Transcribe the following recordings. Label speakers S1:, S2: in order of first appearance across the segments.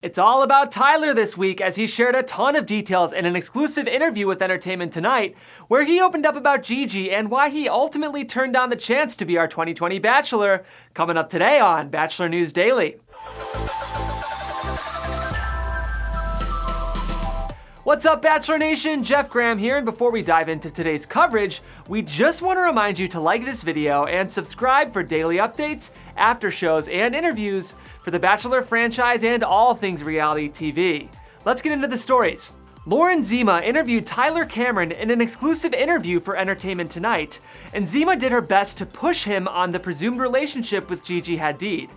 S1: It's all about Tyler this week as he shared a ton of details in an exclusive interview with Entertainment Tonight, where he opened up about Gigi and why he ultimately turned down the chance to be our 2020 Bachelor, coming up today on Bachelor News Daily. What's up, Bachelor Nation? Jeff Graham here, and before we dive into today's coverage, we just want to remind you to like this video and subscribe for daily updates, after shows, and interviews for the Bachelor franchise and all things reality TV. Let's get into the stories. Lauren Zima interviewed Tyler Cameron in an exclusive interview for Entertainment Tonight, and Zima did her best to push him on the presumed relationship with Gigi Hadid.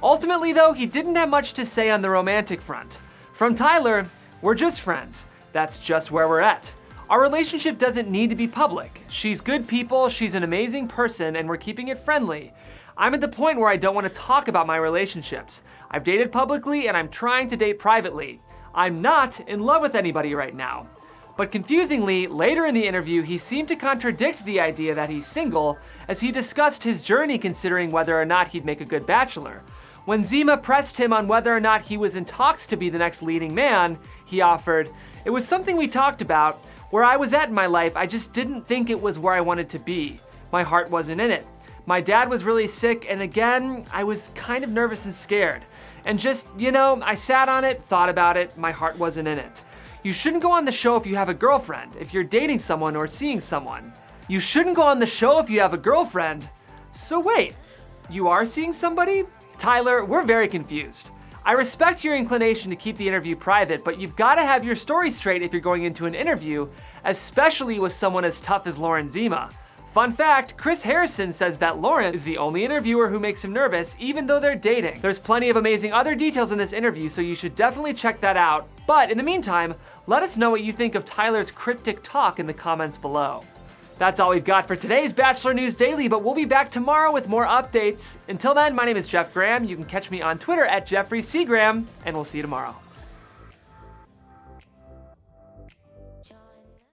S1: Ultimately, though, he didn't have much to say on the romantic front. From Tyler, "We're just friends. That's just where we're at. Our relationship doesn't need to be public. She's good people, she's an amazing person, and we're keeping it friendly. I'm at the point where I don't want to talk about my relationships. I've dated publicly and I'm trying to date privately. I'm not in love with anybody right now." But confusingly, later in the interview, he seemed to contradict the idea that he's single as he discussed his journey considering whether or not he'd make a good bachelor. When Zima pressed him on whether or not he was in talks to be the next leading man, he offered, "It was something we talked about. Where I was at in my life, I just didn't think it was where I wanted to be. My heart wasn't in it. My dad was really sick, and again, I was kind of nervous and scared. And just, I sat on it, thought about it, my heart wasn't in it. You shouldn't go on the show if you have a girlfriend, if you're dating someone or seeing someone. You shouldn't go on the show if you have a girlfriend. So wait, you are seeing somebody?" Tyler, we're very confused. I respect your inclination to keep the interview private, but you've got to have your story straight if you're going into an interview, especially with someone as tough as Lauren Zima. Fun fact, Chris Harrison says that Lauren is the only interviewer who makes him nervous, even though they're dating. There's plenty of amazing other details in this interview, so you should definitely check that out. But in the meantime, let us know what you think of Tyler's cryptic talk in the comments below. That's all we've got for today's Bachelor News Daily, but we'll be back tomorrow with more updates. Until then, my name is Jeff Graham. You can catch me on Twitter at JeffreyCGraham, and we'll see you tomorrow.